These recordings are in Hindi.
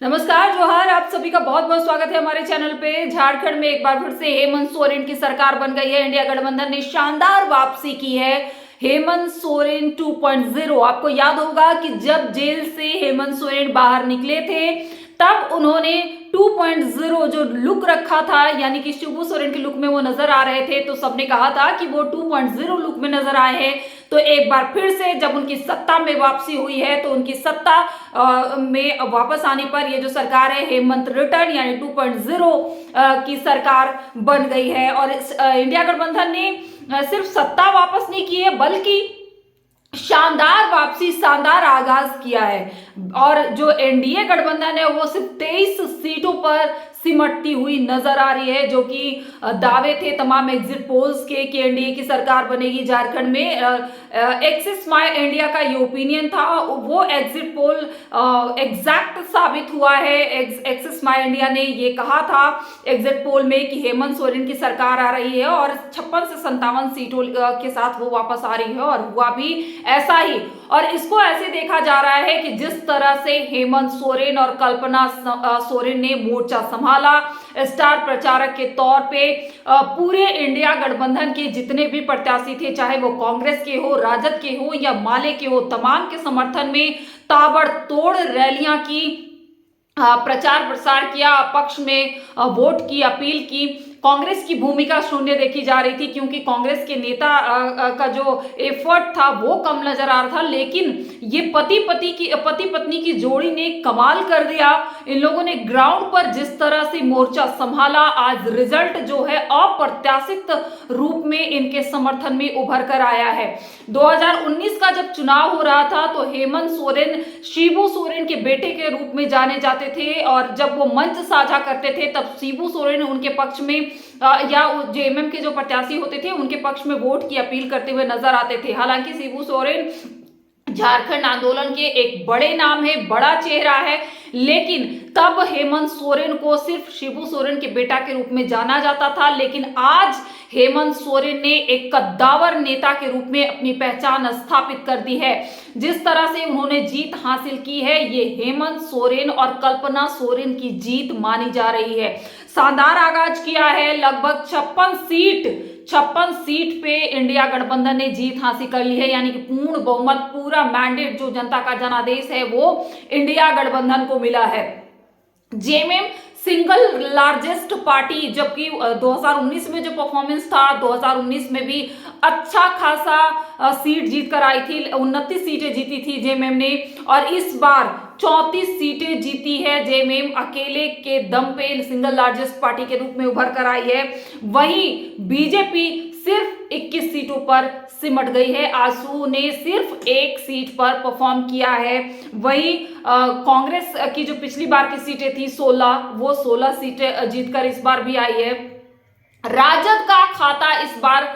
नमस्कार, जोहार। आप सभी का बहुत बहुत स्वागत है हमारे चैनल पे। झारखंड में एक बार फिर से हेमंत सोरेन की सरकार बन गई है। इंडिया गठबंधन ने शानदार वापसी की है। हेमंत सोरेन 2.0। आपको याद होगा कि जब जेल से हेमंत सोरेन बाहर निकले थे तब उन्होंने 2.0 जो लुक रखा था, यानी कि शिबू सोरेन के लुक में वो नजर आ रहे थे, तो सबने कहा था कि वो 2.0 लुक में नजर आए हैं। तो एक बार फिर से जब उनकी सत्ता में वापसी हुई है तो उनकी सत्ता में वापस आने पर ये जो सरकार है हेमंत रिटर्न यानी 2.0 की सरकार बन गई है। और इंडिया गठबंधन ने सिर्फ सत्ता वापस नहीं की है बल्कि शानदार वापसी, शानदार आगाज किया है। और जो एनडीए गठबंधन है वो सिर्फ 23 सीटों पर सिमटती हुई नजर आ रही है, जो कि दावे थे तमाम एग्जिट पोल्स के कि एनडीए की सरकार बनेगी झारखंड में। एक्सिस माय इंडिया का ये ओपिनियन था, वो एग्जिट पोल एग्जैक्ट साबित हुआ है। एक्सिस माय इंडिया ने ये कहा था एग्जिट पोल में कि हेमंत सोरेन की सरकार आ रही है और 56 से 57 सीटों के साथ वो वापस आ रही है, और हुआ भी ऐसा ही। और इसको ऐसे देखा जा रहा है कि जिस तरह से हेमंत सोरेन और कल्पना सोरेन ने मोर्चा संभाला स्टार प्रचारक के तौर पे, पूरे इंडिया गठबंधन के जितने भी प्रत्याशी थे, चाहे वो कांग्रेस के हो, राजद के हो या माले के हो, तमाम के समर्थन में ताबड़तोड़ रैलियां की, प्रचार प्रसार किया, पक्ष में वोट की अपील की। कांग्रेस की भूमिका शून्य देखी जा रही थी क्योंकि कांग्रेस के नेता का जो एफर्ट था वो कम नजर आ रहा था। लेकिन ये पति पत्नी की जोड़ी ने कमाल कर दिया। इन लोगों ने ग्राउंड पर जिस तरह से मोर्चा संभाला, आज रिजल्ट जो है अप्रत्याशित रूप में इनके समर्थन में उभर कर आया है। 2019 का जब चुनाव हो रहा था तो हेमंत सोरेन शिबू सोरेन के बेटे के रूप में जाने जाते थे, और जब वो मंच साझा करते थे तब शिबू सोरेन उनके पक्ष में या जेएमएम के जो प्रत्याशी होते थे उनके पक्ष में वोट की अपील करते हुए नजर आते थे। हालांकि शिबू सोरेन झारखंड आंदोलन के एक बड़े नाम है, बड़ा चेहरा है, लेकिन तब हेमंत सोरेन को सिर्फ शिबू सोरेन के बेटा के रूप में जाना जाता था। लेकिन आज हेमंत सोरेन ने एक कद्दावर नेता के रूप में अपनी पहचान स्थापित कर दी है। जिस तरह से उन्होंने जीत हासिल की है, ये हेमंत सोरेन और कल्पना सोरेन की जीत मानी जा रही है। शानदार आगाज किया है। लगभग 56 सीट पे इंडिया गठबंधन ने जीत हासिल कर ली है, यानी कि पूर्ण बहुमत, पूरा मैंडेट जो जनता का जनादेश है वो इंडिया गठबंधन को मिला है। जेएमएम सिंगल लार्जेस्ट पार्टी, जबकि 2019 में जो परफॉर्मेंस था, 2019 में भी अच्छा खासा सीट जीत कर आई थी, 29 सीटें जीती थी जेएमएम ने, और इस बार 34 सीटें जीती है जेएमएम अकेले के दम पे सिंगल लार्जेस्ट पार्टी के रूप में उभर कर आई है। वहीं बीजेपी सिर्फ 21 सीटों पर सिमट गई है। आजसू ने सिर्फ एक सीट पर परफॉर्म किया है। वहीं कांग्रेस की जो पिछली बार की सीटें थी 16, वो 16 सीटें जीतकर इस बार भी आई है। राजद का खाता इस बार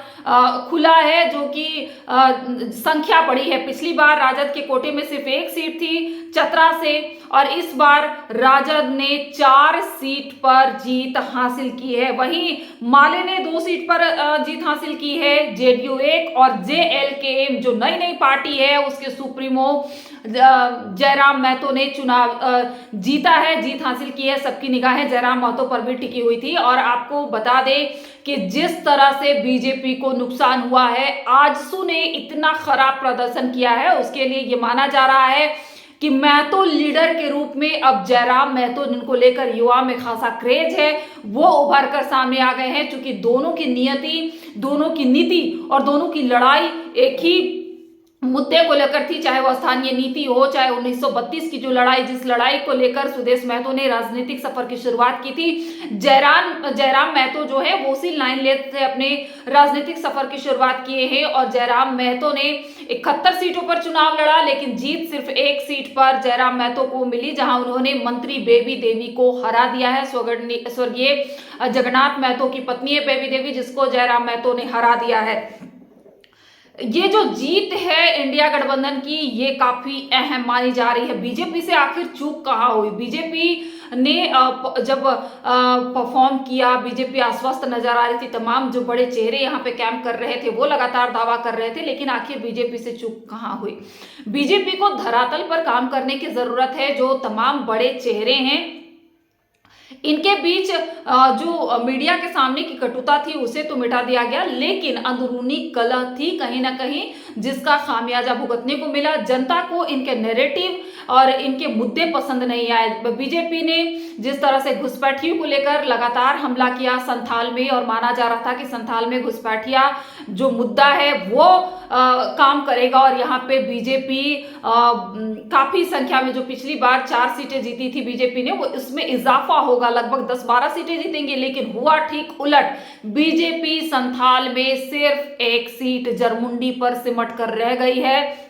खुला है, जो कि संख्या बढ़ी है। पिछली बार राजद के कोटे में सिर्फ एक सीट थी चतरा से, और इस बार राजद ने 4 सीट पर जीत हासिल की है। वहीं माले ने 2 सीट पर जीत हासिल की है। जेडीयू 1 और जेएलकेएम जो नई नई पार्टी है उसके सुप्रीमो जयराम महतो ने चुनाव जीता है, जीत हासिल की है। सबकी निगाहें जयराम महतो पर भी टिकी हुई थी। और आपको बता दें कि जिस तरह से बीजेपी को नुकसान हुआ है, आजसू ने इतना खराब प्रदर्शन किया है, उसके लिए ये माना जा रहा है कि महतो लीडर के रूप में अब जयराम महतो, जिनको लेकर युवा में खासा क्रेज है, वो उभर कर सामने आ गए हैं। क्योंकि दोनों की नियति, दोनों की नीति और दोनों की लड़ाई एक ही मुद्दे को लेकर थी, चाहे वो स्थानीय नीति हो, चाहे 1932 की जो लड़ाई, जिस लड़ाई को लेकर सुदेश महतो ने राजनीतिक सफर की शुरुआत की थी। जयराम महतो जो है वो उसी लाइन लेते से अपने राजनीतिक सफर की शुरुआत किए हैं। और जयराम महतो ने 71 सीटों पर चुनाव लड़ा, लेकिन जीत सिर्फ एक सीट पर जयराम महतो को मिली, जहां उन्होंने मंत्री बेबी देवी को हरा दिया है। स्वर्गीय जगन्नाथ महतो की पत्नी है बेबी देवी, जिसको जयराम महतो ने हरा दिया है। ये जो जीत है इंडिया गठबंधन की, ये काफी अहम मानी जा रही है। बीजेपी से आखिर चूक कहाँ हुई? बीजेपी ने जब परफॉर्म किया, बीजेपी आश्वस्त नजर आ रही थी, तमाम जो बड़े चेहरे यहाँ पे कैंप कर रहे थे वो लगातार दावा कर रहे थे, लेकिन आखिर बीजेपी से चूक कहाँ हुई? बीजेपी को धरातल पर काम करने की जरूरत है। जो तमाम बड़े चेहरे हैं इनके बीच जो मीडिया के सामने की कटुता थी उसे तो मिटा दिया गया, लेकिन अंदरूनी कलह थी कहीं ना कहीं, जिसका खामियाजा भुगतने को मिला। जनता को इनके नैरेटिव और इनके मुद्दे पसंद नहीं आए। बीजेपी ने जिस तरह से घुसपैठियों को लेकर लगातार हमला किया संथाल में, और माना जा रहा था कि संथाल में घुसपैठिया जो मुद्दा है वो काम करेगा, और यहाँ पे बीजेपी काफी संख्या में, जो पिछली बार 4 सीटें जीती थी बीजेपी ने, वो इसमें इजाफा होगा, लगभग 10-12 सीटें जीतेंगे। लेकिन हुआ ठीक उलट। बीजेपी संथाल में सिर्फ 1 सीट जरमुंडी पर सिमट कर रह गई है।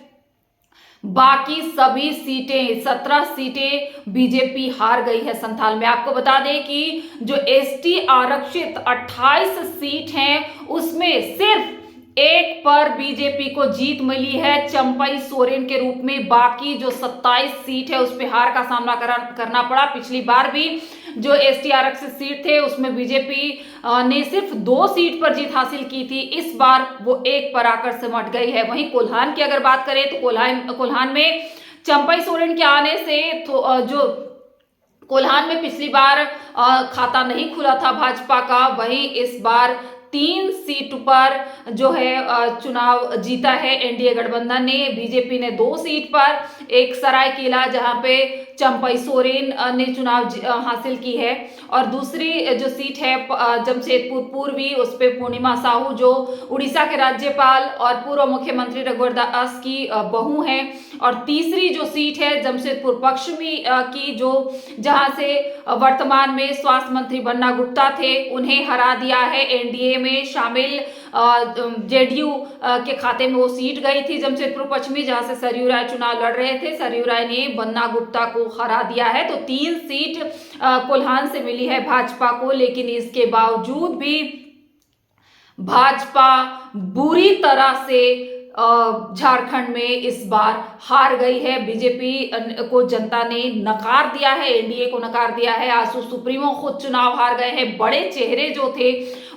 बाकी सभी सीटें, 17 सीटें बीजेपी हार गई है संथाल में। आपको बता दें कि जो एसटी आरक्षित 28 सीट हैं उसमें सिर्फ 1 पर बीजेपी को जीत मिली है, चंपई सोरेन के रूप में। बाकी जो 27 सीट है उस पर हार का सामना करना पड़ा। पिछली बार भी जो एसटी आरक्षित सीट थे उसमें बीजेपी ने सिर्फ 2 सीट पर जीत हासिल की थी, इस बार वो 1 पर आकर सिमट गई है। वहीं कोल्हान की अगर बात करें तो कोल्हान में चंपई सोरेन के आने से तो जो कोल्हान में पिछली बार खाता नहीं खुला था भाजपा का, वहीं इस बार 3 सीट पर जो है चुनाव जीता है एनडीए गठबंधन ने। बीजेपी ने 2 सीट पर, एक सरायकेला जहां पे चंपई सोरेन ने चुनाव हासिल की है, और दूसरी जो सीट है जमशेदपुर पूर्वी, उस पे पूर्णिमा साहू जो उड़ीसा के राज्यपाल और पूर्व मुख्यमंत्री रघुवर दास की बहू हैं, और तीसरी जो सीट है जमशेदपुर पश्चिमी की, जो जहां से वर्तमान में स्वास्थ्य मंत्री बन्ना गुप्ता थे, उन्हें हरा दिया है। एनडीए में शामिल जेडीयू के खाते में वो सीट गई थी जमशेदपुर पश्चिमी, जहां से सरयू राय चुनाव लड़ रहे थे। सरयू राय ने बन्ना गुप्ता को हरा दिया है। तो 3 सीट कोल्हान से मिली है भाजपा को, लेकिन इसके बावजूद भी भाजपा बुरी तरह से झारखंड में इस बार हार गई है। बीजेपी को जनता ने नकार दिया है, एनडीए को नकार दिया है। आसू सुप्रीमो खुद चुनाव हार गए हैं, बड़े चेहरे जो थे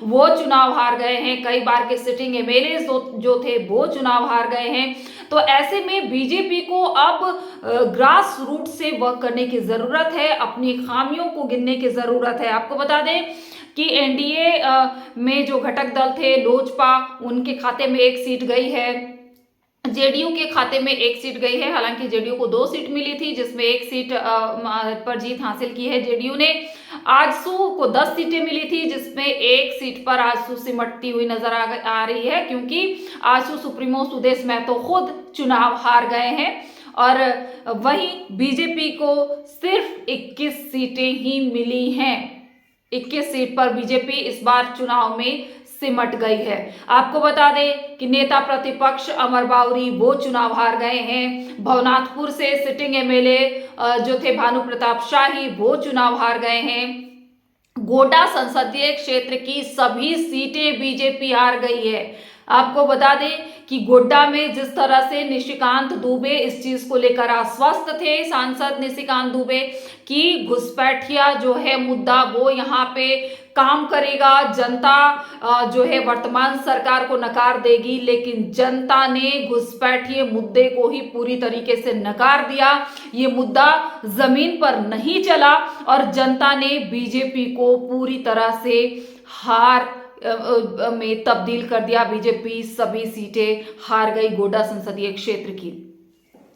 वो चुनाव हार गए हैं, कई बार के सिटिंग एमएलए जो थे वो चुनाव हार गए हैं। तो ऐसे में बीजेपी को अब ग्रास रूट से वर्क करने की जरूरत है, अपनी खामियों को गिनने की जरूरत है। आपको बता दें कि एनडीए में जो घटक दल थे लोजपा, उनके खाते में 1 सीट गई है, जेडीयू के खाते में 1 सीट गई है। हालांकि जेडीयू को 2 सीट मिली थी, जिसमें 1 सीट पर जीत हासिल की है जेडीयू ने। आजसू को 10 सीटें मिली थी, जिसमें 1 सीट पर आजसू सिमटती हुई नजर आ रही है, क्योंकि आजसू सुप्रीमो सुदेश महतो खुद चुनाव हार गए हैं। और वहीं बीजेपी को सिर्फ 21 सीटें ही मिली हैं। 21 सीट पर बीजेपी इस बार चुनाव में सिमट गई है। आपको बता दें कि नेता प्रतिपक्ष अमर बाउरी वो चुनाव हार गए हैं। भवनाथपुर से सिटिंग एमएलए जो थे भानु प्रताप शाही वो चुनाव हार गए हैं। गोड्डा संसदीय क्षेत्र की सभी सीटें बीजेपी हार गई है। आपको बता दें कि गोड्डा में जिस तरह से निशिकांत दुबे इस चीज को लेकर आश्वस्त थे, सांसद निशिकांत दुबे, की घुसपैठिया जो है मुद्दा वो यहाँ पे काम करेगा, जनता जो है वर्तमान सरकार को नकार देगी, लेकिन जनता ने घुसपैठिए मुद्दे को ही पूरी तरीके से नकार दिया। ये मुद्दा जमीन पर नहीं चला और जनता ने बीजेपी को पूरी तरह से हार में तब्दील कर दिया। बीजेपी सभी सीटें हार गई गोड्डा संसदीय क्षेत्र की।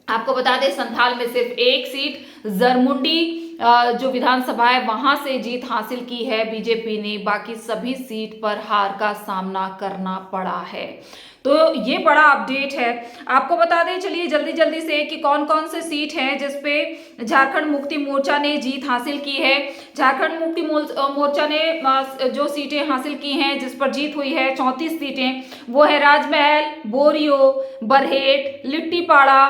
आपको बता दें संथाल में सिर्फ 1 सीट जरमुंडी जो विधानसभा है वहां से जीत हासिल की है बीजेपी ने, बाकी सभी सीट पर हार का सामना करना पड़ा है। तो ये बड़ा अपडेट है। आपको बता दें चलिए जल्दी से कि कौन कौन से सीट हैं जिसपे झारखंड मुक्ति मोर्चा ने जीत हासिल की है। झारखंड मुक्ति मोर्चा ने जो सीटें हासिल की हैं, जिस पर जीत हुई है 34 सीटें, वो है राजमहल, बोरियो, बरहेट, लिट्टीपाड़ा,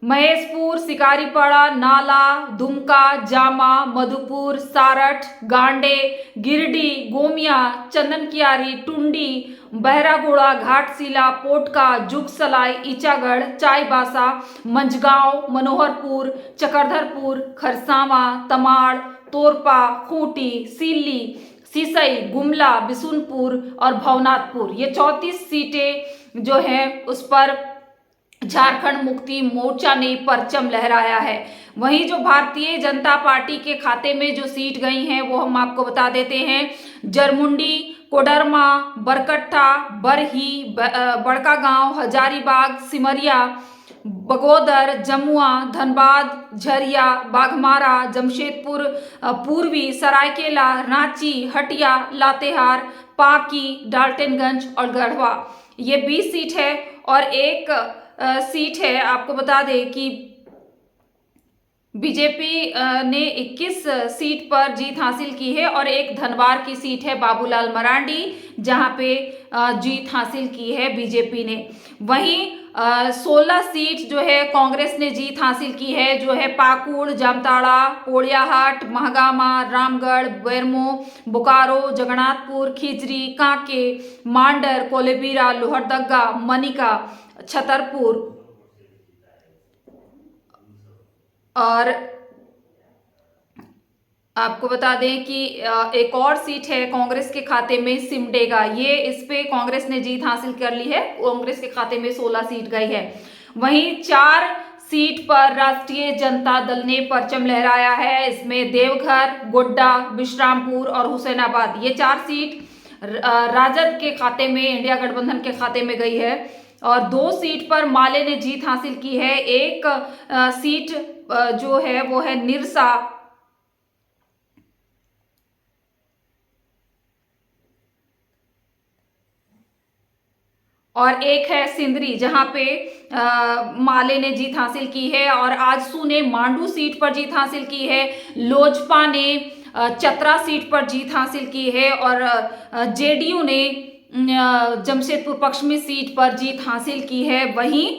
महेशपुर, सिकारीपाड़ा, नाला, दुमका, जामा, मधुपुर, सारठ, गांडे, गिरडी, गोमिया, चंदनकियारी, टुंडी, बहरागोड़ा, घाटशिला, पोटका, जुगसलाई, ईचागढ़, चाईबासा, मंझगांव, मनोहरपुर, चक्रधरपुर, खरसावा, तमाड़, तोरपा, खूंटी, सिल्ली, सिसई, गुमला, बिशुनपुर और भवनाथपुर, ये 34 सीटें जो है उस पर झारखंड मुक्ति मोर्चा ने परचम लहराया है। वहीं जो भारतीय जनता पार्टी के खाते में जो सीट गई हैं वो हम आपको बता देते हैं। जरमुंडी, कोडरमा, बरकट्ठा, बरही, बड़का गांव, हजारीबाग, सिमरिया, बगोदर, जमुआ, धनबाद, झरिया, बाघमारा, जमशेदपुर पूर्वी, सरायकेला, रांची, हटिया, लातेहार, पाकी, डाल्टनगंज और गढ़वा, ये 20 सीट है। और एक सीट है, आपको बता दें कि बीजेपी ने 21 सीट पर जीत हासिल की है और एक धनबाद की सीट है बाबूलाल मरांडी, जहां पे जीत हासिल की है बीजेपी ने। वहीं 16 सीट जो है कांग्रेस ने जीत हासिल की है, जो है पाकुड़, जामताड़ा, पोड़ियाहाट, महागामा, रामगढ़, बेरमो, बोकारो, जगन्नाथपुर, खिजरी, कांके, मांडर, कोलेबिरा, लोहरदगा, मनिका, छतरपुर। और आपको बता दें कि एक और सीट है कांग्रेस के खाते में, सिमडेगा, ये इस पे कांग्रेस ने जीत हासिल कर ली है, कांग्रेस के खाते में 16 सीट गई है। वहीं 4 सीट पर राष्ट्रीय जनता दल ने परचम लहराया है, इसमें देवघर, गोड्डा, विश्रामपुर और हुसैनाबाद, ये 4 सीट राजद के खाते में, इंडिया गठबंधन के खाते में गई है। और 2 सीट पर माले ने जीत हासिल की है। एक सीट जो है वो है निरसा, और एक है सिंदरी, जहां पे माले ने जीत हासिल की है। और आजसू ने मांडू सीट पर जीत हासिल की है। लोजपा ने चतरा सीट पर जीत हासिल की है और जेडीयू ने जमशेदपुर पश्चिमी सीट पर जीत हासिल की है। वहीं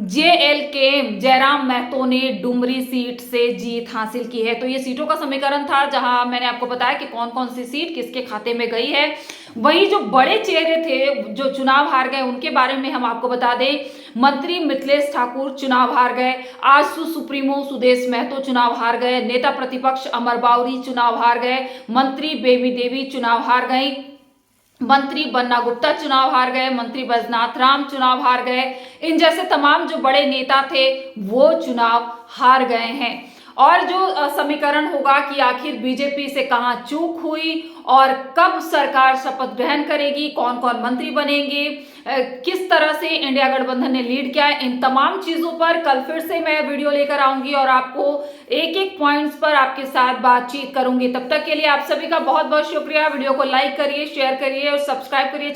JLK जयराम महतो ने डुमरी सीट से जीत हासिल की है। तो ये सीटों का समीकरण था, जहां मैंने आपको बताया कि कौन कौन सी सीट किसके खाते में गई है। वहीं जो बड़े चेहरे थे जो चुनाव हार गए, उनके बारे में हम आपको बता दें। मंत्री मिथिलेश ठाकुर चुनाव हार गए, आजसू सुप्रीमो सुदेश महतो चुनाव हार गए, नेता प्रतिपक्ष अमर बाउरी चुनाव हार गए, मंत्री बेबी देवी चुनाव हार गई, मंत्री बन्ना गुप्ता चुनाव हार गए, मंत्री बैजनाथ राम चुनाव हार गए। इन जैसे तमाम जो बड़े नेता थे वो चुनाव हार गए हैं। और जो समीकरण होगा कि आखिर बीजेपी से कहां चूक हुई और कब सरकार शपथ ग्रहण करेगी, कौन कौन मंत्री बनेंगे, किस तरह से इंडिया गठबंधन ने लीड किया है, इन तमाम चीजों पर कल फिर से मैं वीडियो लेकर आऊंगी और आपको एक एक पॉइंट्स पर आपके साथ बातचीत करूंगी। तब तक के लिए आप सभी का बहुत बहुत शुक्रिया। वीडियो को लाइक करिए, शेयर करिए और सब्सक्राइब करिए।